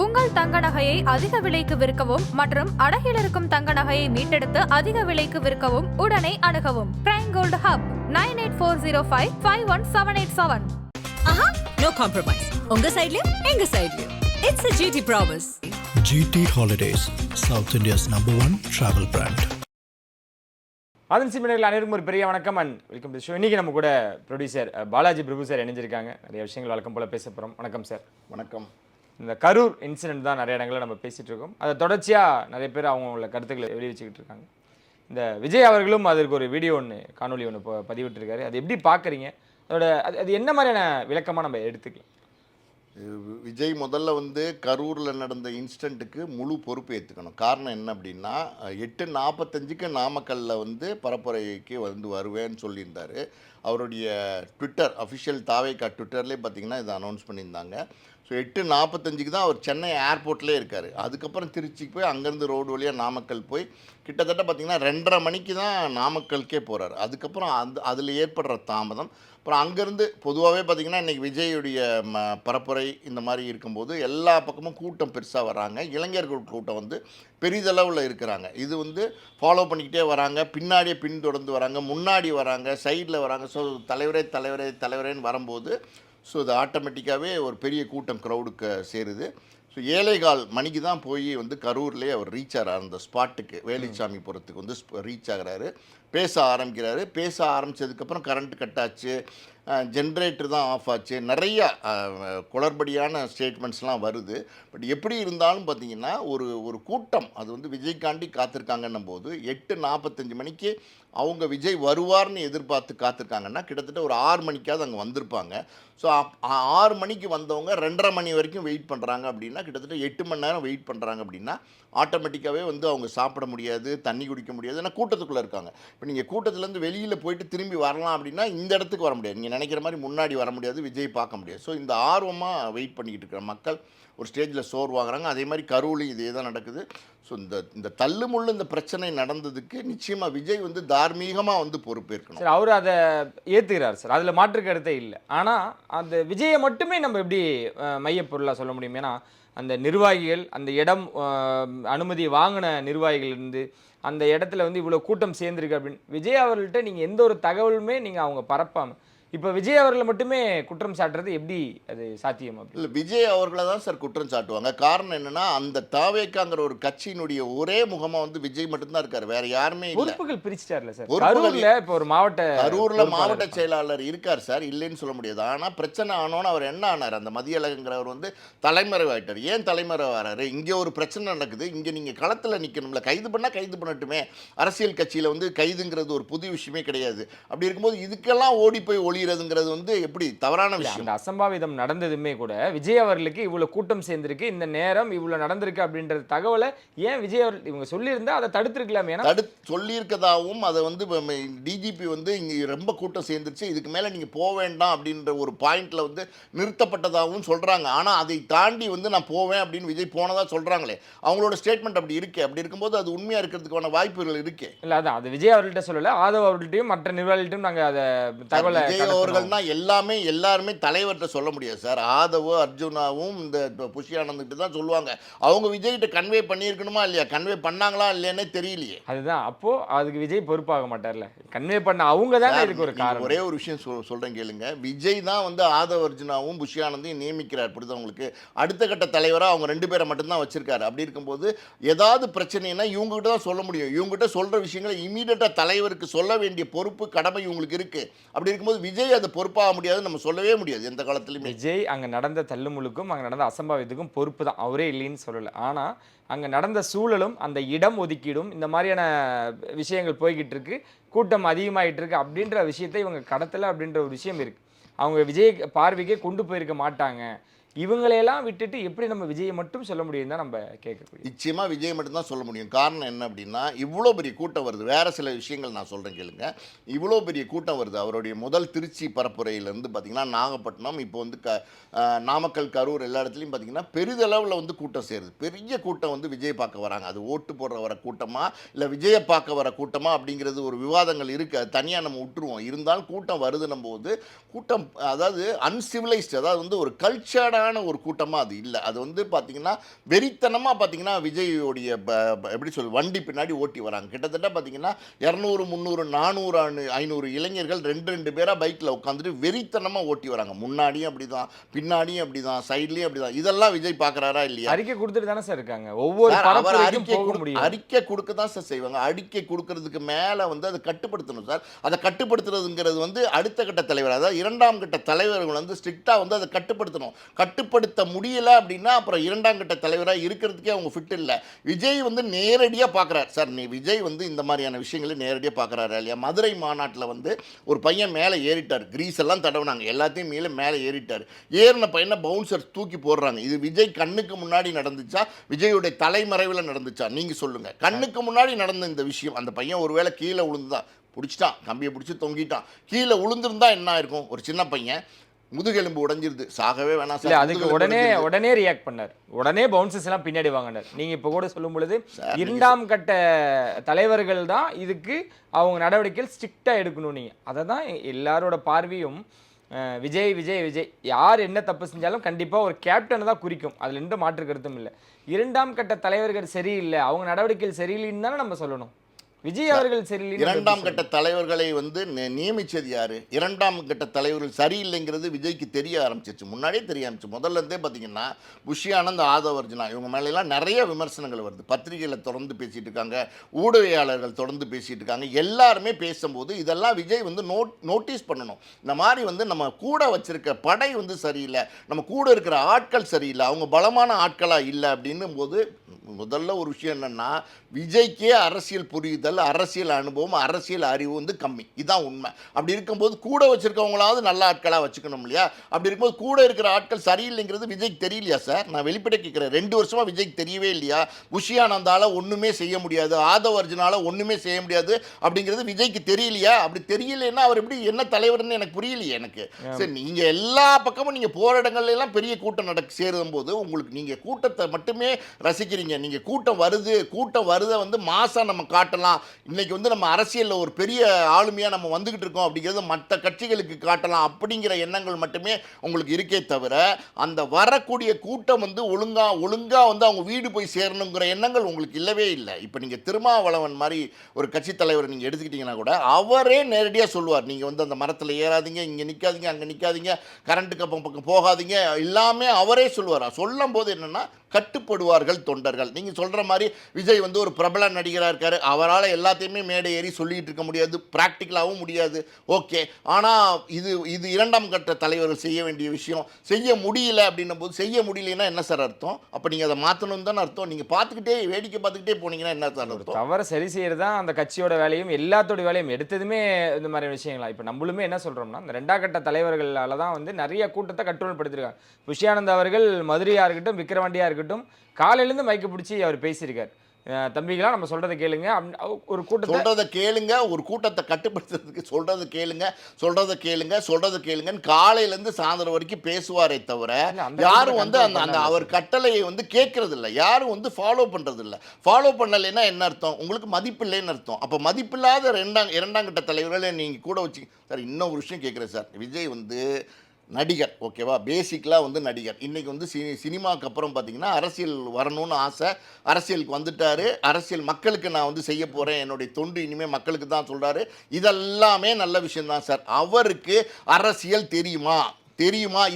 உங்கள் தங்க நகையை அதிக விலைக்கு விற்கவும் மற்றும் அடகில் இருக்கும் தங்க நகையை மீட்டெடுத்து அதிக விலைக்கு விற்கவும் உடனே அணுகவும் prime gold hub 9840551787. No compromise. உங்க சைடுலயும் எங்க சைடுலயும். It's a GT promise. GT Holidays, South India's #1 travel brand. அதன் சிமினர்கள் அனைவருக்கும் ஒரு பெரிய வணக்கம் அண்ட் வெல்கம் டு ஷோ. இன்றைக்கி நம்ம கூட ப்ரொடியூசர் பாலாஜி பிரபு சார் இணைஞ்சிருக்காங்க. நிறைய விஷயங்கள் வழக்கம் போல் பேச போகிறோம். வணக்கம் சார். வணக்கம். இந்த கரூர் இன்சிடென்ட் தான் நிறைய இடங்களில் நம்ம பேசிகிட்டு இருக்கோம். அதை தொடர்ச்சியாக நிறைய பேர் அவங்களோட கருத்துக்களை வெளிவச்சுக்கிட்டு இருக்காங்க. இந்த விஜய் அவர்களும் அதற்கு ஒரு வீடியோ காணொலி ஒன்று பதிவிட்டிருக்காரு. அது எப்படி பார்க்குறீங்க? அது என்ன மாதிரியான விளக்கமாக நம்ம எடுத்துக்கலாம்? விஜய் முதல்ல கரூரில் நடந்த இன்சிடெண்ட்டுக்கு முழு பொறுப்பு ஏற்றுக்கணும். காரணம் என்ன அப்படின்னா 8:45 நாமக்கல்லில் பரப்புரைக்கு வருவேன்னு சொல்லியிருந்தார். அவருடைய ட்விட்டர் அஃபிஷியல் தாவேக்கா ட்விட்டர்லேயே பார்த்திங்கன்னா இதை அனௌன்ஸ் பண்ணியிருந்தாங்க. ஸோ 8:45 தான் அவர் சென்னை ஏர்போர்ட்லேயே இருக்கார். அதுக்கப்புறம் திருச்சிக்கு போய் அங்கேருந்து ரோடு வழியாக நாமக்கல் போய் கிட்டத்தட்ட பார்த்திங்கன்னா 2:30 மணிக்கு தான் நாமக்கலுக்கே போகிறார். அதுக்கப்புறம் அதில் ஏற்படுற தாமதம். அப்புறம் அங்கேருந்து பொதுவாகவே பார்த்திங்கன்னா இன்றைக்கி விஜயுடைய பரப்புரை இந்த மாதிரி இருக்கும்போது எல்லா பக்கமும் கூட்டம் பெருசாக வராங்க. இளைஞர்கள் கூட்டம் பெரிதளவில் இருக்கிறாங்க. இது ஃபாலோ பண்ணிக்கிட்டே வராங்க. பின்னாடியே பின்தொடர்ந்து வராங்க, முன்னாடி வராங்க, சைடில் வராங்க. ஸோ தலைவரேன்னு வரும்போது ஸோ இது ஆட்டோமேட்டிக்காகவே ஒரு பெரிய கூட்டம் க்ரௌடுக்கு சேருது. ஸோ 7:15 மணிக்கு தான் போய் கரூர்லேயே அவர் ரீச் ஆகிறார். அந்த ஸ்பாட்டுக்கு வேலுச்சாமி புரத்துக்கு ரீச் ஆகிறாரு. பேச ஆரம்பிக்கிறாரு. பேச ஆரம்பித்ததுக்கப்புறம் கரண்ட் கட் ஆச்சு, ஜென்ரேட்டர் தான் ஆஃப் ஆச்சு, நிறையா குளறுபடியான ஸ்டேட்மெண்ட்ஸ்லாம் வருது. பட் எப்படி இருந்தாலும் பார்த்திங்கன்னா ஒரு கூட்டம் அது விஜய்காண்டி காத்திருக்காங்கன்னும் போது 8:45 மணிக்கு அவங்க விஜய் வருவார்னு எதிர்பார்த்து காத்திருக்காங்கன்னா கிட்டத்தட்ட ஒரு 6 மணிக்காவது அங்கே வந்திருப்பாங்க. ஸோ 6 மணிக்கு வந்தவங்க 2:30 மணி வரைக்கும் வெயிட் பண்ணுறாங்க அப்படின்னா கிட்டத்தட்ட 8 மணி நேரம் வெயிட் பண்ணுறாங்க அப்படின்னா ஆட்டோமேட்டிக்காகவே அவங்க சாப்பிட முடியாது, தண்ணி குடிக்க முடியாது. ஏன்னா கூட்டத்துக்குள்ளே இருக்காங்க. இப்போ நீங்கள் கூட்டத்துலேருந்து வெளியில் போயிட்டு திரும்பி வரலாம் அப்படின்னா இந்த இடத்துக்கு வர முடியாது. நீங்கள் நினைக்கிற மாதிரி முன்னாடி வர முடியாது, விஜய் பார்க்க முடியாது. ஸோ இந்த ஆர்வமாக வெயிட் பண்ணிக்கிட்டு இருக்கிற மக்கள் ஒரு ஸ்டேஜில் சோர்வாகிறாங்க. அதே மாதிரி கரூர்லையும் இதே தான் நடக்குது. ஸோ இந்த தள்ளுமுள்ளு இந்த பிரச்சனை நடந்ததுக்கு நிச்சயமாக விஜய் தார்மீகமாக பொறுப்பேற்கணும். சார் அவர் அதை ஏற்றுக்கிறார் சார், அதில் மாற்று கருத்தே இல்லை. ஆனால் அந்த விஜயை மட்டுமே நம்ம எப்படி மையப்பொருளாக சொல்ல முடியும்? ஏன்னா அந்த நிர்வாகிகள், அந்த இடம் அனுமதி வாங்கின நிர்வாகிகள் இருந்து அந்த இடத்துல இவ்வளோ கூட்டம் சேர்ந்துருக்கு அப்படின்னு விஜய் அவர்கள்ட்ட நீங்கள் எந்த ஒரு தகவலுமே நீங்கள் அவங்க பரப்பாமல் இப்போ விஜய் அவர்களை மட்டுமே குற்றம் சாட்டுறது எப்படி அது சாத்தியம்? இல்லை, விஜய் அவர்களை தான் சார் குற்றம் சாட்டுவாங்க. காரணம் என்னென்னா அந்த தாவேக்காங்கிற ஒரு கட்சியினுடைய ஒரே முகமாக விஜய் மட்டும்தான் இருக்கார், வேற யாருமே இல்லை. பொறுப்புகள் பிரிச்சுட்டார்ல சார். கரூரில் இப்போ ஒரு கரூரில் மாவட்ட செயலாளர் இருக்கார் சார், இல்லைன்னு சொல்ல முடியாது. ஆனால் பிரச்சனை ஆனோன்னு அவர் என்ன ஆனார்? அந்த மதியழகுங்கிறவர் தலைமறைவாயிட்டார். ஏன் தலைமறைவாகிறாரு? இங்கே ஒரு பிரச்சனை நடக்குது, இங்கே நீங்கள் களத்தில் நிற்கணும்ல. கைது பண்ணால் கைது பண்ணட்டுமே. அரசியல் கட்சியில் கைதுங்கிறது ஒரு புது விஷயமே கிடையாது. அப்படி இருக்கும்போது இதுக்கெல்லாம் ஓடி போய் ஒளிகிறதுங்கிறது எப்படி தவறான விஷயம். அந்த அசம்பாவிதம் நடந்ததுமே கூட விஜய் அவர்களுக்கு இவ்வளவு கூட்டம் சேர்ந்திருக்கு, இந்த நேரம் இவ்வளவு நடந்திருக்கு அப்படின்ற தகவலை ஏன் விஜய் அவர்கள் இவங்க சொல்லியிருந்தா அதை தடுத்திருக்கலாமே? சொல்லியிருக்கதாகவும் அதை டிஜிபி இங்கே ரொம்ப கூட்டம் சேர்ந்துருச்சு, இதுக்கு மேலே நீங்கள் போக வேண்டாம் அப்படின்ற ஒரு பாயிண்ட்ல நிறுத்தப்பட்டதாகவும் சொல்றாங்க. ஆனால் அதை தாண்டி நான் போவேன் அப்படின்னு விஜய் போனதா சொல்றாங்களே, அவங்களோட ஸ்டேட்மெண்ட் அப்படி இருக்கு. அப்படி இருக்கும்போது அது உண்மையா இருக்கிறதுக்கான வாய்ப்புகள் இருக்கு. இல்லை, அதான் அது விஜய் அவர்கள்ட்ட சொல்லலை, ஆதவ் அவர்கள்ட்டையும் மற்ற நிர்வாகிகள்ட்டையும் நாங்கள் அதை தகவலை அவர்கள்னா எல்லாருமே தலைவர்கிட்ட சொல்ல முடியாது சார். ஆதவோ அர்ஜுனாவும் இந்த புஷி ஆனந்த்கிட்ட தான் சொல்லுவாங்க. அவங்க விஜய்கிட்ட கன்வே பண்ணியிருக்கணுமா இல்லையா? கன்வே பண்ணாங்களா இல்லையானே தெரியலையே. அதுதான் அப்போ அதுக்கு விஜய் பொறுப்பாக மாட்டார்ல. கன்வே பண்ண அவங்க தான் இதுக்கு ஒரு காரணம். ஒரே ஒரு விஷயம் சொல்றேன் கேளுங்க. விஜய் தான் ஆதவ் அர்ஜுனாவும் புஷி ஆனந்தையும் நியமிக்கிறார். புரியுதவங்களுக்கு அடுத்த கட்ட தலைவராக அவங்க 2 பேரை மட்டும்தான் வச்சிருக்காரு. அப்படி இருக்கும்போது ஏதாவது பிரச்சனைனா இவங்க கிட்ட தான் சொல்ல முடியும். இவங்க கிட்ட சொல்ற விஷயங்களை இமீடியட்டா தலைவருக்கு சொல்ல வேண்டிய பொறுப்பு, கடமை இவங்களுக்கு இருக்கு. அப்படி இருக்கும்போது விஜய் அது பொறுப்பாக முடியாது, நம்ம சொல்லவே முடியாது எந்த காலத்திலுமே. விஜய் அங்கே நடந்த தள்ளுமுழுக்கும் அங்கே நடந்த அசம்பாவியத்துக்கும் பொறுப்பு தான், அவரே இல்லைன்னு சொல்லலை. ஆனால் அங்கே நடந்த சூழலும் அந்த இடம் ஒதுக்கீடும் இந்த மாதிரியான விஷயங்கள் போய்கிட்டு இருக்கு, கூட்டம் அதிகமாகிட்டு இருக்கு அப்படின்ற விஷயத்தை இவங்க கடத்தலை அப்படின்ற ஒரு விஷயம் இருக்குது. அவங்க விஜய் பார்வைக்கே கொண்டு போயிருக்க மாட்டாங்க. இவங்களையெல்லாம் விட்டுட்டு எப்படி நம்ம விஜயை மட்டும் சொல்ல முடியும் தான் நம்ம கேட்கக்கூடிய. நிச்சயமாக விஜய் மட்டும்தான் சொல்ல முடியும். காரணம் என்ன அப்படின்னா இவ்வளோ பெரிய கூட்டம் வருது. வேறு சில விஷயங்கள் நான் சொல்கிறேன் கேளுங்க. இவ்வளோ பெரிய கூட்டம் வருது. அவருடைய முதல் திருச்சி பரப்புரையிலேருந்து பார்த்திங்கன்னா நாகப்பட்டினம், இப்போ நாமக்கல், கரூர் எல்லா இடத்துலையும் பார்த்திங்கன்னா பெரிதளவில் கூட்டம் சேருது. பெரிய கூட்டம் விஜய் பார்க்க வராங்க. அது ஓட்டு போடுற வர கூட்டமா இல்லை விஜயை பார்க்க வர கூட்டமா அப்படிங்கிறது ஒரு விவாதங்கள் இருக்குது. அது தனியாக நம்ம விட்டுருவோம். இருந்தாலும் கூட்டம் வருதுன்னும் போது கூட்டம் அதாவது அன்சிவிலைஸ்டு, அதாவது ஒரு கல்ச்சர்டாக ப்ரிப்பேர்டான ஒரு கூட்டமாக அது இல்லை. அது வந்து பார்த்தீங்கன்னா வெறித்தனமாக பார்த்தீங்கன்னா விஜயோடைய எப்படி வண்டி பின்னாடி ஓட்டி வராங்க. கிட்டத்தட்ட பார்த்தீங்கன்னா 200, 300, 400, 500 இளைஞர்கள் 2 பேராக பைக்கில் உட்காந்துட்டு வெறித்தனமாக ஓட்டி வராங்க. முன்னாடியும் அப்படி தான், பின்னாடியும் அப்படி தான், சைட்லேயும் அப்படி தான். இதெல்லாம் விஜய் பார்க்குறாரா இல்லையா? அறிக்கை கொடுத்துட்டு தானே சார் இருக்காங்க. ஒவ்வொரு பரப்புரைக்கும் போக முடியும். அறிக்கை கொடுக்க தான் சார் செய்வாங்க. அறிக்கை கொடுக்கறதுக்கு மேலே வந்து அதை கட்டுப்படுத்தணும் சார். அதை கட்டுப்படுத்துறதுங்கிறது வந்து அடுத்த கட்ட தலைவர், அதாவது 2ஆம் கட்ட தலைவர்கள் வந்து ஸ்ட்ரிக்டாக வந்து அதை கட்டுப்படுத்தணும். கட்டுப்படுத்த முடியல அப்படின்னா அப்புறம் 2ஆம் கட்ட தலைவராக இருக்கிறதுக்கே அவங்க ஃபிட் இல்லை. விஜய் வந்து நேரடியாக பார்க்குறாரு சார். விஜய் வந்து இந்த மாதிரியான விஷயங்களை நேரடியாக பார்க்குறாரு இல்லையா? மதுரை மாநாட்டில் வந்து ஒரு பையன் மேலே ஏறிட்டார், கிரீஸ் எல்லாம் தடவுனாங்க, எல்லாத்தையும் மேலே ஏறிட்டார். ஏறின பையனை பவுன்சர் தூக்கி போடுறாங்க. இது விஜய் கண்ணுக்கு முன்னாடி நடந்துச்சா, விஜயுடைய தலைமறைவில் நடந்துச்சா? நீங்கள் சொல்லுங்கள். கண்ணுக்கு முன்னாடி நடந்த இந்த விஷயம், அந்த பையன் ஒருவேளை கீழே விழுந்துதான், பிடிச்சிட்டான், கம்பியை பிடிச்சி தொங்கிட்டான், கீழே விழுந்திருந்தா என்ன ஆயிருக்கும்? ஒரு சின்ன பையன் முதுகெலும்பு உடைஞ்சிருது, சாகவே வேணாம் சார். அதுக்கு உடனே ரியாக்ட் பண்ணார், உடனே பவுன்சஸ் எல்லாம் பின்னாடி வாங்கினார். நீங்க இப்ப கூட சொல்லும் பொழுது 2ஆம் கட்ட தலைவர்கள் தான் இதுக்கு அவங்க நடவடிக்கைகள் ஸ்ட்ரிக்டா எடுக்கணும். நீங்க அதை தான் எல்லாரோட பார்வையும் விஜய் விஜய் விஜய் யார் என்ன தப்பு செஞ்சாலும் கண்டிப்பா ஒரு கேப்டனை தான் குறிக்கும். அதுல எந்த மாற்று கருத்தும் இல்லை. 2ஆம் கட்ட தலைவர்கள் சரியில்லை, அவங்க நடவடிக்கைகள் சரியில்லைன்னு தானே நம்ம சொல்லணும். விஜய் அவர்கள் சரியில்லை. 2ஆம் கட்ட தலைவர்களை வந்து நியமிச்சது யாரு? 2ஆம் கட்ட தலைவர்கள் சரியில்லைங்கிறது விஜய்க்கு தெரிய ஆரம்பிச்சிருச்சு, முன்னாடியே தெரிய ஆரம்பிச்சு. முதல்ல இருந்தே பார்த்தீங்கன்னா புஷி ஆனந்த், ஆதவ் அர்ஜுனா இவங்க மேலாம் நிறைய விமர்சனங்கள் வருது. பத்திரிகையில் தொடர்ந்து பேசிட்டு இருக்காங்க, ஊடகவியாளர்கள் தொடர்ந்து பேசிட்டு இருக்காங்க. எல்லாருமே பேசும்போது இதெல்லாம் விஜய் வந்து நோட்டீஸ் பண்ணணும். இந்த மாதிரி வந்து நம்ம கூட வச்சிருக்க படை வந்து சரியில்லை, நம்ம கூட இருக்கிற ஆட்கள் சரியில்லை, அவங்க பலமான ஆட்களாக இல்லை அப்படின்னும் போது முதல்ல ஒரு விஷயம் என்னன்னா, விஜய்க்கே அரசியல் புரிதல், அரசியல் அனுபவம், அரசியல் அறிவு வந்து கம்மி. இதுதான் உண்மை. அப்படி இருக்கும்போது கூட வச்சிருக்கவங்களாவது நல்ல ஆட்களாக வச்சுக்கணும் இல்லையா? அப்படி இருக்கும்போது கூட இருக்கிற ஆட்கள் சரியில்லைங்கிறது விஜய்க்கு தெரியலையா சார்? நான் வெளிப்படையாக கேட்குறேன். 2 வருஷமா விஜய்க்கு தெரியவே இல்லையா? புஷியானந்தால ஒன்றுமே செய்ய முடியாது, ஆதவ் அர்ஜுனால ஒன்றுமே செய்ய முடியாது அப்படிங்கிறது விஜய்க்கு தெரியலையா? அப்படி தெரியலைன்னா அவர் எப்படி என்ன தலைவர்னு எனக்கு புரியலையே எனக்கு. சரி, நீங்கள் எல்லா பக்கமும் நீங்கள் போகிற இடங்கள்ல எல்லாம் பெரிய கூட்டம் சேரும் போது உங்களுக்கு நீங்கள் கூட்டத்தை மட்டுமே ரசிக்கிறீங்க. நீங்கள் கூட்டம் வருதை வந்து மாசா நம்ம காட்டலாம், இன்னைக்கு வந்து நம்ம அரசியலில் ஒரு பெரிய ஆளுமையாக நம்ம வந்துகிட்டு இருக்கோம் அப்படிங்கிறது மற்ற கட்சிகளுக்கு காட்டலாம் அப்படிங்கிற எண்ணங்கள் மட்டுமே உங்களுக்கு இருக்கே தவிர, அந்த வரக்கூடிய கூட்டம் வந்து ஒழுங்கா வந்து அவங்க வீடு போய் சேரணுங்கிற எண்ணங்கள் உங்களுக்கு இல்லவே இல்லை. இப்போ நீங்கள் திருமாவளவன் மாதிரி ஒரு கட்சி தலைவர் நீங்கள் எடுத்துக்கிட்டீங்கன்னா கூட அவரே நேரடியாக சொல்லுவார், நீங்கள் வந்து அந்த மரத்தில் ஏறாதீங்க, இங்கே நிற்காதீங்க, அங்கே நிற்காதீங்க, கரண்ட்டுக்கு பக்கம் போகாதீங்க, எல்லாமே அவரே சொல்லுவார். சொல்லும் போது என்னென்னா கட்டுப்படுவார்கள் தொண்டர்கள். நீங்கள் சொல்கிற மாதிரி விஜய் வந்து ஒரு பிரபல நடிகராக இருக்கார், அவரால் எல்லாத்தையுமே மேடை ஏறி சொல்லிகிட்டு இருக்க முடியாது, ப்ராக்டிக்கலாகவும் முடியாது. ஓகே, ஆனால் இது 2ஆம் கட்ட தலைவர்கள் செய்ய வேண்டிய விஷயம். செய்ய முடியல அப்படின்னும் போது, செய்ய முடியலன்னா என்ன சார் அர்த்தம்? அப்போ நீங்கள் அதை மாற்றணும்னு தானே அர்த்தம். நீங்கள் பார்த்துக்கிட்டே வேடிக்கை பார்த்துக்கிட்டே போனீங்கன்னா என்ன சார் அர்த்தம்? தவறு சரி செய்யறது தான் அந்த கட்சியோட வேலையும், எல்லாத்தோட வேலையும். எடுத்ததுமே இந்த மாதிரி விஷயங்களா? இப்போ நம்மளுமே என்ன சொல்கிறோம்னா, இந்த 2ஆம் கட்ட தலைவர்களால் தான் வந்து நிறைய கூட்டத்தை கண்ட்ரோல் படுத்திருக்காங்க. புஷியானந்த் அவர்கள் மதுரையாக இருக்கட்டும், விக்கிரவாண்டியாக இருக்கட்டும், காலையிலேருந்து மைக்கு பிடிச்சி அவர் பேசியிருக்கார். தம்பிகளா நம்ம சொல்றதை கேளுங்க, ஒரு கூட்டத்தை கட்டுப்படுத்துறதுக்கு சொல்றதை கேளுங்கன்னு காலையிலேருந்து சாயந்தரம் வரைக்கும் பேசுவாரே தவிர யாரும் வந்து அந்த அவர் கட்டளையை வந்து கேட்கறது இல்லை, யாரும் வந்து ஃபாலோ பண்றது இல்லை. ஃபாலோ பண்ணலைன்னா என்ன அர்த்தம்? உங்களுக்கு மதிப்பு இல்லைன்னு அர்த்தம். அப்போ மதிப்பில்லாத 2ஆம் கட்ட தலைவர்களை நீங்கள் கூட வச்சு சார். இன்னும் ஒரு விஷயம் கேட்குறேன் சார், விஜய் வந்து நடிகர், ஓகேவா? பேசிக்கலாக வந்து நடிகர். இன்றைக்கி வந்து சினிமாவுக்கு அப்புறம் பார்த்தீங்கன்னா அரசியல் வரணும்னு ஆசை, அரசியலுக்கு வந்துட்டார். அரசியல் மக்களுக்கு நான் வந்து செய்ய போகிறேன், என்னுடைய தொண்டு இனிமேல் மக்களுக்கு தான் சொல்கிறாரு. இதெல்லாமே நல்ல விஷயம்தான் சார். அவருக்கு அரசியல் தெரியுமா?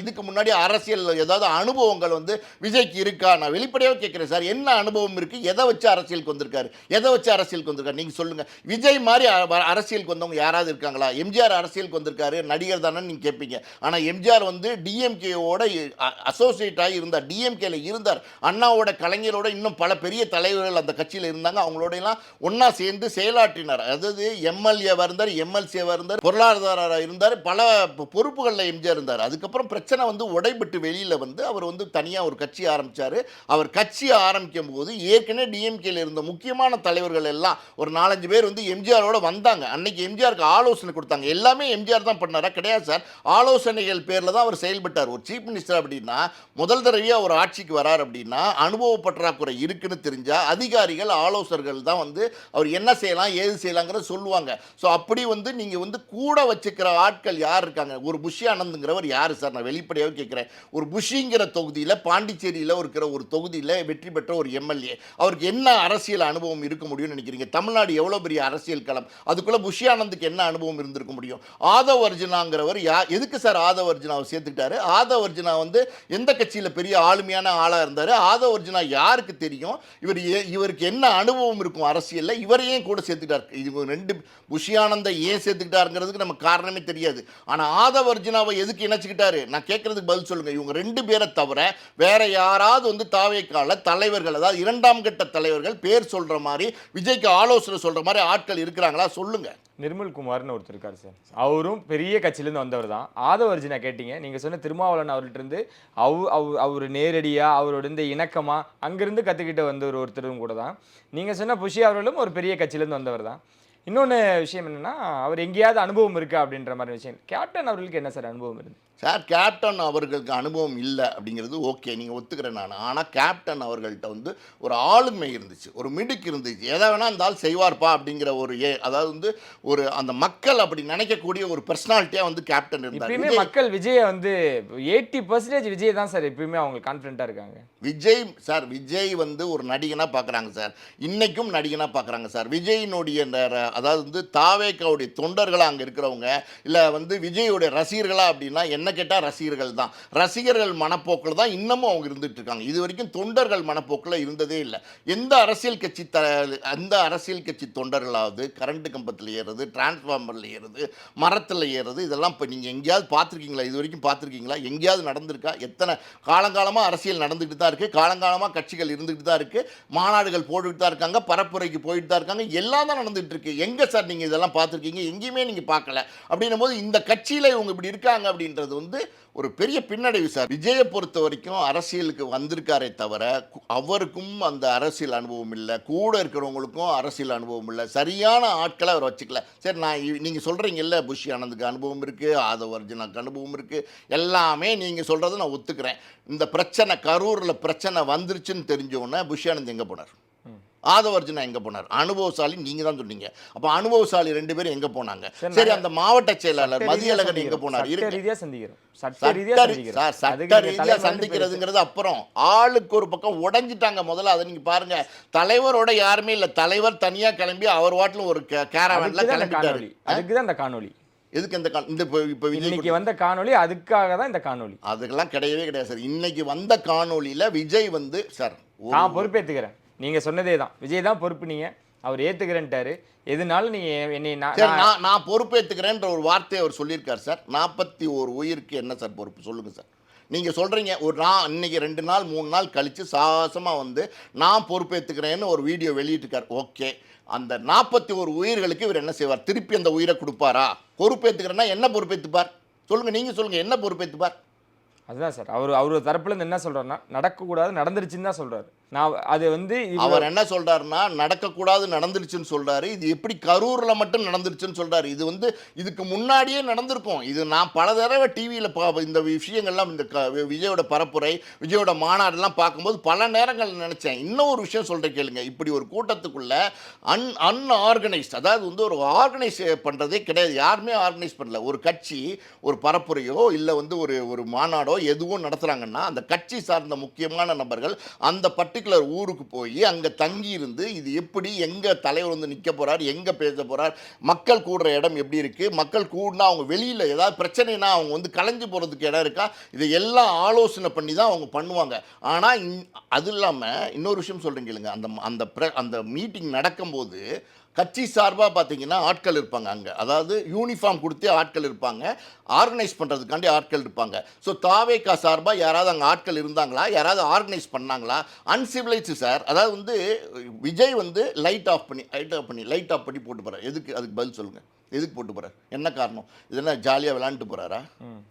இதுக்கு முன்னாடி அரசியல் ஏதாவது அனுபவங்கள் வந்து விஜய்க்கு இருக்கா? நான் வெளிப்படையாக கேட்குறேன் சார், என்ன அனுபவம் இருக்குது? எதை வச்சு அரசியலுக்கு வந்திருக்காரு? நீங்கள் சொல்லுங்கள். விஜய் மாதிரி அரசியலுக்கு வந்தவங்க யாராவது இருக்காங்களா? எம்ஜிஆர் அரசியலுக்கு வந்திருக்காரு, நடிகர் தானே நீங்கள் கேட்பீங்க. ஆனால் எம்ஜிஆர் வந்து டிஎம்கேவோட அசோசியேட் ஆகி இருந்தார், டிஎம்கேல இருந்தார். அண்ணாவோட, கலைஞரோட, இன்னும் பல பெரிய தலைவர்கள் அந்த கட்சியில் இருந்தாங்க. அவங்களோடையெல்லாம் ஒன்றா சேர்ந்து செயலாற்றினார். அதாவது எம்எல்ஏவாக இருந்தார், எம்எல்சியாக இருந்தார், பொருளாதார இருந்தார், பல பொறுப்புகளில் எம்ஜிஆர் இருந்தார். அதுக்கப்புறம் பிரச்சனை வந்து உடைபட்டு வெளியில் வந்து அவர் வந்து தனியாக ஒரு கட்சி ஆரம்பித்தார். அவர் கட்சி ஆரம்பிக்கும் போது ஏற்கனவே டிஎம்கேல இருந்த முக்கியமான தலைவர்கள் எல்லாம் ஒரு 4-5 பேர் வந்து எம்ஜிஆரோட வந்தாங்க. அன்னைக்கு எம்ஜிஆருக்கு ஆலோசனை கொடுத்தாங்க. எல்லாமே எம்ஜிஆர் தான் பண்ணாரா? கிடையாது சார். ஆலோசனைகள் பேரில் தான் அவர் செயல்பட்டார். ஒரு சீஃப் மினிஸ்டர் அப்படின்னா, முதல் தடவையாக ஒரு ஆட்சிக்கு வரார் அப்படின்னா அனுபவ பற்றாக்குறை இருக்குன்னு தெரிஞ்சால் அதிகாரிகள், ஆலோசகர்கள் தான் வந்து அவர் என்ன செய்யலாம், ஏது செய்யலாங்கிறத சொல்லுவாங்க. ஸோ அப்படி வந்து நீங்கள் வந்து கூட வச்சுக்கிற ஆட்கள் யார் இருக்காங்க? ஒரு புஷி ஆனந்துங்கிறவர் யார் யார் சார்? நான் வெளிப்படையாக கேட்குறேன். ஒரு புஷிங்கிற தொகுதியில், பாண்டிச்சேரியில் இருக்கிற ஒரு தொகுதியில் வெற்றி பெற்ற ஒரு எம்எல்ஏ, அவருக்கு என்ன அரசியல் அனுபவம் இருக்க முடியும்னு நினைக்கிறீங்க? தமிழ்நாடு எவ்வளோ பெரிய அரசியல் களம், அதுக்குள்ளே புஷி ஆனந்துக்கு என்ன அனுபவம் இருந்திருக்க முடியும்? ஆதவ் அர்ஜுனாங்கிறவர் எதுக்கு சார் ஆதவ் அர்ஜுனாவை சேர்த்துக்கிட்டாரு? ஆதவ் அர்ஜுனா வந்து எந்த கட்சியில் பெரிய ஆளுமையான ஆளாக இருந்தார்? ஆதவ் அர்ஜுனா யாருக்கு தெரியும்? இவருக்கு என்ன அனுபவம் இருக்கும் அரசியலில்? இவரையும் கூட சேர்த்துக்கிட்டார். இது ரெண்டு புஷி ஆனந்தை ஏன் சேர்த்துக்கிட்டாருங்கிறதுக்கு நமக்கு காரணமே தெரியாது. ஆனால் ஆதவ் அர்ஜுனாவை எதுக்கு இணைச்சிக்கிட்டாரு? நான் கேட்கறதுக்கு பதில் சொல்லுங்க. இவங்க 2 பேரை தவிர வேற யாராவது வந்து தாவேக்கால தலைவர்கள், அதாவது 2ஆம் கட்ட தலைவர்கள் பேர் சொல்ற மாதிரி, விஜய்க்கு ஆலோசனை சொல்ற மாதிரி ஆட்கள் இருக்கிறாங்களா? சொல்லுங்க. நிர்மல் குமார்னு ஒருத்தர் இருக்காரு சார். அவரும் பெரிய கட்சியிலேருந்து வந்தவர் தான். ஆதவ் அர்ஜுனா கேட்டீங்க, நீங்கள் சொன்ன திருமாவளவன் அவர்கிட்ட இருந்து அவர் நேரடியாக அவரோட இந்த இணக்கமாக அங்கேருந்து கற்றுக்கிட்ட வந்த ஒருத்தரும் கூட தான். நீங்கள் சொன்ன புஷி அவர்களும் ஒரு பெரிய கட்சியிலேருந்து வந்தவர் தான். இன்னொன்று விஷயம் என்னென்னா, அவர் எங்கேயாவது அனுபவம் இருக்கா அப்படின்ற மாதிரி விஷயம். கேப்டன் அவர்களுக்கு என்ன சார் அனுபவம் இருந்து? சார், கேப்டன் அவர்களுக்கு அனுபவம் இல்லை அப்படிங்கிறது ஓகே, நீங்கள் ஒத்துக்கிறேன் நான். ஆனால் கேப்டன் அவர்கள்ட்ட வந்து ஒரு ஆளுமை இருந்துச்சு, ஒரு மிடுக்கு இருந்துச்சு. எதை வேணால் இருந்தாலும் செய்வார்ப்பா அப்படிங்கிற ஒரு அதாவது வந்து ஒரு அந்த மக்கள் அப்படி நினைக்கக்கூடிய ஒரு பர்சனாலிட்டியாக வந்து கேப்டன் இருந்தார். எப்பயுமே மக்கள் விஜயை வந்து 80% விஜய் தான் சார் எப்பயுமே அவங்க கான்ஃபிடென்ட்டாக இருக்காங்க. விஜய் வந்து ஒரு நடிகனாக பார்க்குறாங்க சார். இன்றைக்கும் நடிகனாக பார்க்குறாங்க சார். விஜயினுடைய அதாவது வந்து தாவேக்காவுடைய தொண்டர்களாக அங்கே இருக்கிறவங்க, இல்லை வந்து விஜயோடைய ரசிகர்களா அப்படின்னா என்ன கேட்டால் ரசிகர்கள் தான். ரசிகர்கள் மனப்போக்கில் தான் இன்னமும் அவங்க இருந்துட்டு இருக்காங்க. இது வரைக்கும் தொண்டர்கள் மனப்போக்கில் இருந்ததே இல்லை. எந்த அரசியல் கட்சி தொண்டர்களாவது கரண்ட் கம்பத்தில் ஏறுறது, டிரான்ஸ்ஃபார்மரில் ஏறுறது, மரத்தில் ஏறுறது, இதெல்லாம் இப்போ நீங்கள் எங்கேயாவது பார்த்துருக்கீங்களா? இது வரைக்கும் பார்த்துருக்கீங்களா? எங்கேயாவது நடந்திருக்கா? எத்தனை காலங்காலமாக அரசியல் நடந்துக்கிட்டு தான் இருக்குது. காலங்காலமாக கட்சிகள் இருந்துக்கிட்டு தான் இருக்குது. மாநாடுகள் போட்டுக்கிட்டு தான் இருக்காங்க. பரப்புரைக்கு போயிட்டு தான் இருக்காங்க. எல்லாம் தான் நடந்துகிட்டு இருக்கு. எங்கே சார் நீங்கள் இதெல்லாம் பார்த்துருக்கீங்க? எங்கேயுமே நீங்கள் பார்க்கல. அப்படின்னும் போது இந்த கட்சியில் இவங்க இப்படி இருக்காங்க அப்படின்றது வந்து ஒரு பெரிய பின்னடைவு சார். விஜயை பொறுத்த வரைக்கும் அரசியலுக்கு வந்திருக்காரே தவிர அவருக்கும் அந்த அரசியல் அனுபவம் இல்லை, கூட இருக்கிறவங்களுக்கும் அரசியல் அனுபவம் இல்லை. சரியான ஆட்களை அவர் வச்சுக்கல. சரி, நீங்கள் சொல்கிறீங்கல்ல புஷி ஆனந்துக்கு அனுபவம் இருக்குது, ஆதவ் அர்ஜுனாக்கு அனுபவம் இருக்குது, எல்லாமே நீங்கள் சொல்கிறத நான் ஒத்துக்கிறேன். இந்த பிரச்சனை கரூரில் பிரச்சனை வந்துருச்சுன்னு தெரிஞ்சோன்னே புஷி ஆனந்த் எங்கே போனார்? ஆதவ் அர்ஜுனா எங்கே போனார்? அனுபவசாலி நீங்கள் தான் சொன்னீங்க. அப்போ அனுபவசாலி 2 பேரும் எங்கே போனாங்க? சரி, அந்த மாவட்ட செயலாளர் மதியழகன் எங்கே போனார்? சட்ட ரீதியாக சந்திக்கிறதுங்கிறது அப்புறம். ஆளுக்கு ஒரு பக்கம் உடைஞ்சிட்டாங்க. முதல்ல அதை நீங்கள் பாருங்க. தலைவரோட யாருமே இல்லை. தலைவர் தனியாக கிளம்பி அவர் வாட்டில் ஒரு கேரவன்ல கிளம்பிட்டாரு. அதுக்கு தான் இந்த காணொலி. எதுக்கு இந்த இப்போ இன்னைக்கு வந்த காணொலி அதுக்காக தான் இந்த காணொலி. அதுக்கெல்லாம் கிடையவே கிடையாது சார். இன்னைக்கு வந்த காணொலியில் விஜய் வந்து சார் நான் பொறுப்பேற்றுக்கிறேன். நீங்கள் சொன்னதே தான், விஜய் தான் பொறுப்பு, நீங்கள் அவர் ஏற்றுக்கிறேன்ட்டாரு. எதுனாலும் நீங்கள் என்னை நான் பொறுப்பேற்றுக்கிறேன்ற ஒரு வார்த்தையை அவர் சொல்லியிருக்கார் சார். 41 உயிருக்கு என்ன சார் பொறுப்பு? சொல்லுங்கள் சார். நீங்கள் சொல்கிறீங்க நான் இன்னைக்கு 2 நாள் 3 நாள் கழித்து சாகசமாக வந்து நான் பொறுப்பேற்றுக்கிறேன்னு ஒரு வீடியோ வெளியிட்டிருக்கார். ஓகே, அந்த 41 உயிர்களுக்கு இவர் என்ன செய்வார்? திருப்பி அந்த உயிரை கொடுப்பாரா? பொறுப்பேற்றுக்கிறேன்னா என்ன பொறுப்பேற்றுப்பார்? சொல்லுங்கள், நீங்கள் சொல்லுங்கள், என்ன பொறுப்பேற்றுப்பார்? அதுதான் சார் அவர் தரப்புலேருந்து என்ன சொல்கிறாருன்னா, நடக்கக்கூடாது நடந்துருச்சுன்னு தான் சொல்கிறாரு. நான் அது வந்து அவர் என்ன சொல்கிறாருன்னா, நடக்கக்கூடாது நடந்துருச்சுன்னு சொல்கிறாரு. இது எப்படி கரூரில் மட்டும் நடந்துருச்சுன்னு சொல்கிறாரு. இது வந்து இதுக்கு முன்னாடியே நடந்திருக்கும். இது நான் பல தடவை டிவியில் இந்த விஷயங்கள்லாம், இந்த விஜயோட பரப்புரை, விஜயோட மாநாடுலாம் பார்க்கும்போது பல நேரங்கள் நினச்சேன். இன்னும் ஒரு விஷயம் சொல்கிறேன் கேளுங்க. இப்படி ஒரு கூட்டத்துக்குள்ளே அன்ஆர்கனைஸ்ட், அதாவது வந்து ஒரு ஆர்கனைஸ் பண்ணுறதே கிடையாது. யாருமே ஆர்கனைஸ் பண்ணல. ஒரு கட்சி ஒரு பரப்புரையோ இல்லை வந்து ஒரு மாநாடோ எதுவும் நடத்துகிறாங்கன்னா, அந்த கட்சி சார்ந்த முக்கியமான நபர்கள் அந்த பர்டிகுலர் ஊருக்கு போய் அங்கே தங்கி இருந்து இது எப்படி, எங்கே தலைவர் வந்து நிற்க போகிறார், எங்கே பேச போகிறார், மக்கள் கூடுற இடம் எப்படி இருக்குது, மக்கள் கூடினா அவங்க வெளியில் ஏதாவது பிரச்சனைனா அவங்க வந்து கலைஞ்சு போகிறதுக்கு இடம் இருக்கா, இதை எல்லாம் ஆலோசனை பண்ணி தான் அவங்க பண்ணுவாங்க. ஆனால் அது இல்லாமல் இன்னொரு விஷயம் சொல்கிறீங்க இல்லைங்க, அந்த மீட்டிங் நடக்கும்போது கட்சி சார்பாக பார்த்தீங்கன்னா ஆட்கள் இருப்பாங்க அங்கே. அதாவது யூனிஃபார்ம் கொடுத்தே ஆட்கள் இருப்பாங்க, ஆர்கனைஸ் பண்ணுறதுக்காண்டி ஆட்கள் இருப்பாங்க. ஸோ தாவேக்கா சார்பாக யாராவது அங்கே ஆட்கள் இருந்தாங்களா? யாராவது ஆர்கனைஸ் பண்ணாங்களா? Uncivilised sir. அதாவது வந்து விஜய் வந்து லைட் ஆஃப் பண்ணி போட்டு போகிறார். எதுக்கு? அதுக்கு பதில் சொல்லுங்கள். எதுக்கு போட்டு போகிறார்? என்ன காரணம்? இதெல்லாம் ஜாலியாக விளாண்டுட்டு போகிறாரா?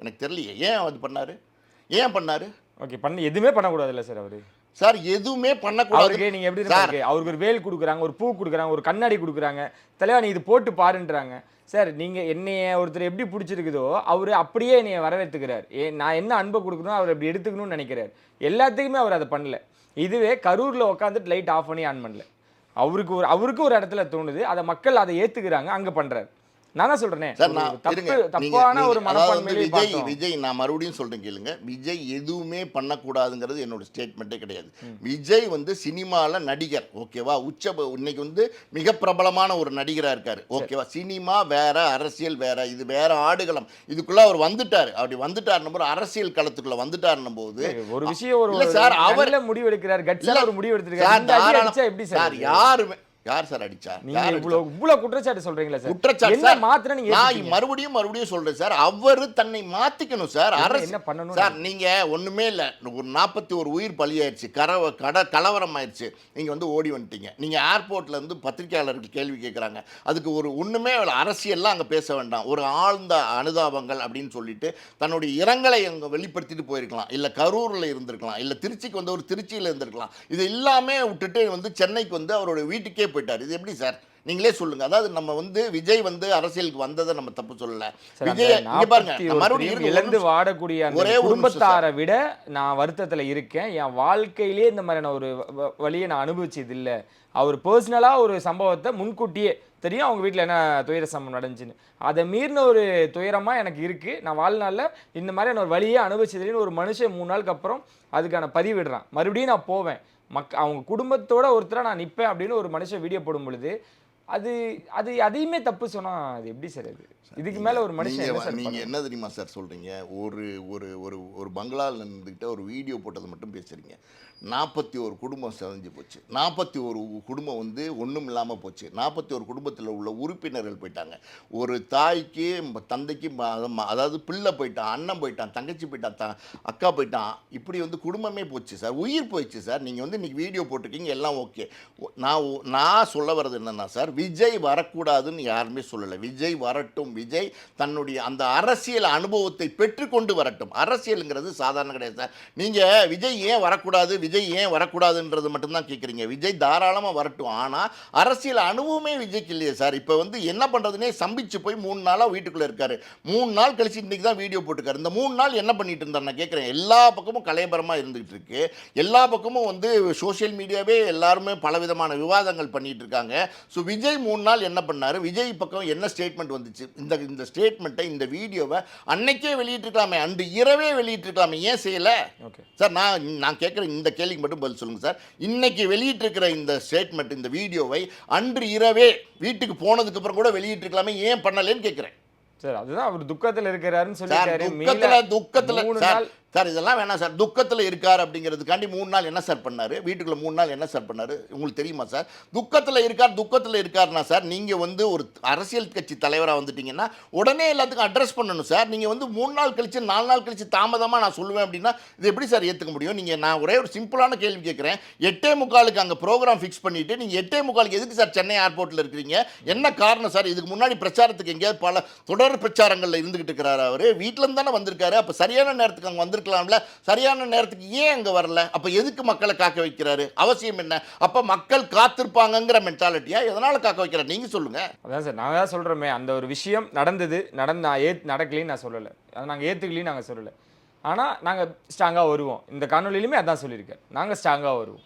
எனக்கு தெரியலையே. ஏன் அது பண்ணார்? ஓகே, எதுவுமே பண்ணக்கூடாது இல்லை சார் அவர். சார் எதுவுமே பண்ணக்கூடாது. நீங்க எப்படி சார், அவருக்கு ஒரு வேல் கொடுக்குறாங்க, ஒரு பூ கொடுக்குறாங்க, ஒரு கண்ணாடி கொடுக்குறாங்க, தலைவா நீ இது போட்டு பாருன்றாங்க. சார் நீங்கள் என்னைய ஒருத்தர் எப்படி பிடிச்சிருக்குதோ அவர் அப்படியே என்னைய வரவேற்றுக்கிறார். நான் என்ன அன்பை கொடுக்கணும் அவர் அப்படி எடுத்துக்கணும்னு நினைக்கிறார். எல்லாத்துக்குமே அவர் அதை பண்ணல. இதுவே கரூரில் உட்காந்துட்டு லைட் ஆஃப் பண்ணி ஆன் பண்ணல. அவருக்கு ஒரு இடத்துல தோணுது, அதை மக்கள் அதை ஏற்றுக்கிறாங்க, அங்கே பண்ணுறாரு. நான் தான் சொல்றேனே சார் நான் இருங்க தப்பான ஒரு மனப்பான்மையிலே விஜய் நான் மறுபடியும் சொல்றேன் கேளுங்க. விஜய் எதுவுமே பண்ணக்கூடாதுங்கிறது என்னோட ஸ்டேட்மெண்ட்டே கிடையாது. விஜய் வந்து சினிமால நடிகர், ஓகேவா, இன்னைக்கு வந்து மிக பிரபலமான ஒரு நடிகரா இருக்காரு, ஓகேவா. சினிமா வேற, அரசியல் வேற, இது வேற ஆடுகளம். இதுக்குள்ள அவர் வந்துட்டாரு. அப்படி வந்துட்டாருன்னும் போது, அரசியல் களத்துக்குள்ள வந்துட்டாருன்னும் போது ஒரு விஷயம் ஒரு சார் அவர்ல முடிவு எடுக்கிறார், கட்சியில ஒரு முடிவு எடுத்திருக்காரு. எப்படி சார் யாருமே யார் சார் அடிச்சா? நீங்க இவ்வளவு குற்றச்சாட்டு சொல்றீங்களா சார்? குற்றச்சாட்டு என்ன மாத்திர நீங்க நான் மறுபடியும் சொல்றேன் சார். அவரு தன்னை மாத்திக்கணும் சார். அரசு என்ன பண்ணணும் சார்? நீங்க ஒண்ணுமே இல்ல, ஒரு 41 உயிர் பலியாயிருச்சு, கலவரம் ஆயிடுச்சு, நீங்க வந்து ஓடி வந்துட்டீங்க. நீங்க ஏர்போர்ட்ல இருந்து பத்திரிகையாளர்கள் கேள்வி கேட்கறாங்க, அதுக்கு ஒரு ஒண்ணுமே அரசியல்லாம் அங்க பேச வேண்டாம், ஒரு ஆழ்ந்த அனுதாபங்கள் அப்படின்னு சொல்லிட்டு தன்னுடைய இரங்கலை அங்க வெளிப்படுத்திட்டு போயிருக்கலாம். இல்ல கரூர்ல இருந்திருக்கலாம், இல்ல திருச்சிக்கு வந்து ஒரு திருச்சியில இருந்திருக்கலாம். இது எல்லாமே விட்டுட்டு வந்து சென்னைக்கு வந்து அவருடைய வீட்டுக்கே போயிட்டார். இது எப்படி சார்? நீங்களே சொல்லுங்க. அதாவது நம்ம வந்து விஜய் வந்து அரசியலுக்கு வந்ததை நம்ம தப்பு சொல்லல. விஜய் இங்க பாருங்க, மறுபடியும் இழந்து வாடக்கூடிய ஒரே குடும்பத்தாரை விட நான் வருத்தத்துல இருக்கேன். என் வாழ்க்கையிலேயே இந்த மாதிரியான ஒரு வழியை நான் அனுபவிச்சது இல்லை. அவர் பர்சனலா ஒரு சம்பவத்தை முன்கூட்டியே தெரியும் அவங்க வீட்டில் என்ன துயர சம்பவம் நடந்துச்சுன்னு, அதை மீறின ஒரு துயரமா எனக்கு இருக்கு. நான் வாழ்நாளில் இந்த மாதிரியான ஒரு வழியே அனுபவிச்சதுன்னு ஒரு மனுஷன் 3 நாளுக்கு அப்புறம் அதுக்கான பதிவிடுறான். மறுபடியும் நான் போவேன், அவங்க குடும்பத்தோட ஒருத்தரை நான் நிற்பேன் அப்படின்னு ஒரு மனுஷன் வீடியோ போடும் பொழுது அது அதையுமே தப்பு சொன்னா அது எப்படி சார்? அது இதுக்கு மேல ஒரு மனுஷன் நீங்க என்ன தெரியுமா சார் சொல்றீங்க? ஒரு ஒரு ஒரு ஒரு பங்களாவில் இருந்துகிட்ட ஒரு வீடியோ போட்டதை மட்டும் பேசுறீங்க. 41 குடும்பம் சிதைஞ்சு போச்சு. 41 குடும்பம் வந்து ஒன்றும் இல்லாமல் போச்சு. 41 குடும்பத்தில் உள்ள உறுப்பினர்கள் போயிட்டாங்க. ஒரு தாய்க்கு தந்தைக்கு அதாவது பிள்ளை போயிட்டான், அண்ணன் போயிட்டான், தங்கச்சி போயிட்டான், அக்கா போயிட்டான், இப்படி வந்து குடும்பமே போச்சு சார். உயிர் போயிடுச்சு சார். நீங்கள் வந்து இன்றைக்கி வீடியோ போட்டிருக்கீங்க, எல்லாம் ஓகே. நான் சொல்ல வர்றது என்னென்னா சார், விஜய் வரக்கூடாதுன்னு யாருமே சொல்லலை. விஜய் வரட்டும். விஜய் தன்னுடைய அந்த அரசியல் அனுபவத்தை பெற்றுக்கொண்டு வரட்டும். அரசியலுங்கிறது சாதாரண கிடையாது சார். நீங்கள் விஜய் ஏன் வரக்கூடாது, விஜய் ஏன் வரக்கூடாதுன்றது மட்டும்தான் கேட்குறீங்க. விஜய் தாராளமாக வரட்டும். ஆனால் அரசியல் அனுபவமே விஜய்க்கு இல்லையே சார். இப்போ வந்து என்ன பண்ணுறதுனே சம்பிச்சு போய் 3 நாளாக வீட்டுக்குள்ளே இருக்காரு. 3 நாள் கழிச்சு இன்றைக்கி தான் வீடியோ போட்டுருக்காரு. இந்த 3 நாள் என்ன பண்ணிட்டு இருந்தார் நான் கேட்குறேன். எல்லா பக்கமும் கலையபரமாக இருந்துகிட்டு இருக்கு. எல்லா பக்கமும் வந்து சோஷியல் மீடியாவே எல்லாருமே பலவிதமான விவாதங்கள் பண்ணிட்டு இருக்காங்க. ஸோ விஜய் 3 நாள் என்ன பண்ணார்? விஜய் பக்கம் என்ன ஸ்டேட்மெண்ட் வந்துச்சு? இந்த ஸ்டேட்மெண்ட்டை, இந்த வீடியோவை அன்னைக்கே வெளியிட்டிருக்கலாமே, அன்று இரவே வெளியிட்டிருக்கலாமே, ஏன் செய்யலை சார்? நான் கேட்குறேன், இந்த கேள்விக்கு மட்டும் பதில் சொல்லுங்கள் சார். இன்னைக்கு வெளியிட்டிருக்கிற இந்த ஸ்டேட்மெண்ட், இந்த வீடியோவை அன்று இரவே வீட்டுக்கு போனதுக்கு அப்புறம் கூட வெளியிட்டிருக்கலாமே, ஏன் பண்ணலன்னு கேட்குறேன் சார். அதுதான் அவர் துக்கத்தில் இருக்கிறாருன்னு சொல்லிட்டாரு. துக்கத்தில் சார் இதெல்லாம் வேணாம் சார். துக்கத்தில் இருக்கார் அப்படிங்கிறதுக்காண்டி 3 நாள் என்ன சார் பண்ணார்? வீட்டுக்குள்ளே 3 நாள் என்ன சார் பண்ணார்? உங்களுக்கு தெரியுமா சார்? துக்கத்தில் இருக்காருன்னா சார், நீங்கள் வந்து ஒரு அரசியல் கட்சி தலைவராக வந்துட்டீங்கன்னா உடனே எல்லாத்துக்கும் அட்ரஸ் பண்ணணும் சார். நீங்கள் வந்து 3 நாள் கழிச்சு 4 நாள் கழிச்சு தாமதமாக நான் சொல்லுவேன் அப்படின்னா இது எப்படி சார் ஏற்றுக்க முடியும்? நான் ஒரே ஒரு சிம்பிளான கேள்வி கேட்குறேன். 8:45 அங்கே ப்ரோக்ராம் ஃபிக்ஸ் பண்ணிவிட்டு நீங்கள் 8:45 எதுக்கு சார் சென்னை ஏர்போர்ட்டில் இருக்கிறீங்க? என்ன காரணம் சார்? இதுக்கு முன்னாடி பிரச்சாரத்துக்கு எங்கேயாவது பல தொடர் பிரச்சாரங்களில் இருந்துகிட்டு இருக்கிறாரு. அவர் வீட்டிலேருந்து தானே வந்திருக்காரு. அப்போ சரியான நேரத்துக்கு அங்கே சரியான நேரத்துக்கு ஏன் அங்க வரல? அப்ப எதுக்கு மக்களை காக்க வைக்கிறாரு? அவசியம் என்ன? அப்ப மக்கள் காத்திருப்பாங்கங்கிற மென்டாலிட்டியா எதனால காக்க வைக்கிறார்? நீங்க சொல்லுங்க. அதான் சார், நாங்க தான் சொல்றோமே, அந்த ஒரு விஷயம் நடக்கலைன்னு நான் சொல்லலை, அதை நாங்கள் ஏற்றுக்கலைன்னு நாங்கள் சொல்லலை. ஆனால் நாங்கள் ஸ்ட்ராங்காக வருவோம். இந்த காணொலியிலுமே அதான் சொல்லியிருக்கேன், நாங்கள் ஸ்ட்ராங்காக வருவோம்.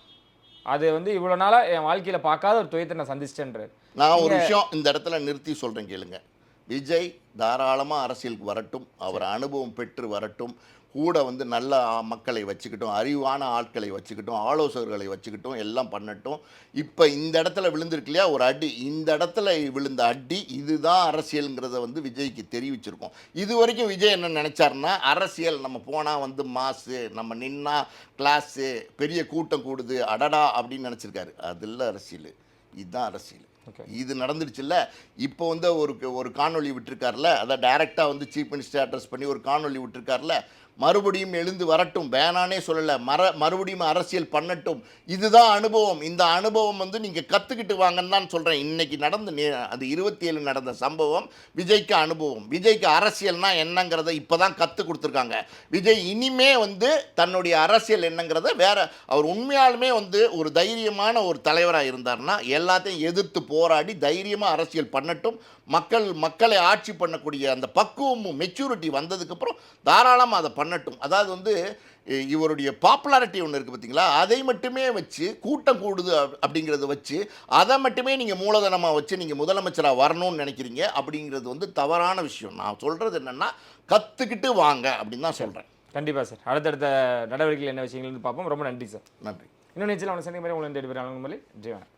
அது வந்து இவ்வளோ நாளாக என் வாழ்க்கையில் பார்க்காத ஒரு துயரத்தை நான் சந்திச்சிட்டேன்றார். நான் ஒரு விஷயம் இந்த இடத்துல நிறுத்தி சொல்கிறேன் கேளுங்க. விஜய் தாராளமாக அரசியலுக்கு வரட்டும், அவர் அனுபவம் பெற்று வரட்டும், கூட வந்து நல்ல மக்களை வச்சுக்கிட்டோம், அறிவான ஆட்களை வச்சுக்கிட்டோம், ஆலோசகர்களை வச்சுக்கிட்டோம், எல்லாம் பண்ணட்டும். இப்போ இந்த இடத்துல விழுந்திருக்கு இல்லையா ஒரு அடி, இந்த இடத்துல விழுந்த அடி இதுதான் அரசியலுங்கிறத வந்து விஜய்க்கு தெரிவிச்சிருக்கோம். இது வரைக்கும் விஜய் என்ன நினச்சாருன்னா, அரசியல் நம்ம போனால் வந்து மாசு, நம்ம நின்னா கிளாஸு, பெரிய கூட்டம் கூடுது, அடடா அப்படின்னு நினச்சிருக்காரு. அது இல்லை அரசியல், இதுதான் அரசியல். இது நடந்துடுச்சுல்ல. இப்போ வந்து ஒரு காணொலி விட்டுருக்காருல, அதை டைரெக்டாக வந்து சீஃப் மினிஸ்டர் அட்ரஸ் பண்ணி ஒரு காணொலி விட்டுருக்காருல, மறுபடியும் எழுந்து வரட்டும், வேணானே சொல்லலை, மறுபடியும் அரசியல் பண்ணட்டும், இதுதான் அனுபவம். இந்த அனுபவம் வந்து நீங்கள் கற்றுக்கிட்டு வாங்கன்னு தான் சொல்கிறேன். இன்றைக்கி அது 27 நடந்த சம்பவம் விஜய்க்கு அனுபவம். விஜய்க்கு அரசியல்னா என்னங்கிறத இப்போ தான் கற்றுக் கொடுத்துருக்காங்க. விஜய் இனிமே வந்து தன்னுடைய அரசியல் என்னங்கிறத வேற, அவர் உண்மையாலுமே வந்து ஒரு தைரியமான ஒரு தலைவராக இருந்தார்னா எல்லாத்தையும் எதிர்த்து போராடி தைரியமாக அரசியல் பண்ணட்டும். மக்களை ஆட்சி பண்ணக்கூடிய அந்த பக்குவமும் மெச்சூரிட்டி வந்ததுக்கப்புறம் தாராளமாக அதை பண்ணட்டும். அதாவது வந்து இவருடைய பாப்புலாரிட்டி ஒன்று இருக்குது பார்த்தீங்களா, அதை மட்டுமே வச்சு கூட்டம் கூடுது அப்படிங்கிறத வச்சு அதை மட்டுமே நீங்கள் மூலதனமாக வச்சு நீங்கள் முதலமைச்சராக வரணும்னு நினைக்கிறீங்க. அப்படிங்கிறது வந்து தவறான விஷயம். நான் சொல்கிறது என்னென்னா கற்றுக்கிட்டு வாங்க அப்படின்னு தான் சொல்கிறேன். கண்டிப்பாக சார். அடுத்தடுத்த நடவடிக்கைகள் என்ன விஷயங்கள் பார்ப்போம். ரொம்ப நன்றி சார். நன்றி. இன்னும் நிச்சயம் அவனை சந்திக்கும் மாதிரி உங்களை தேடி பெற அணுகுமலை ஜெயவன்.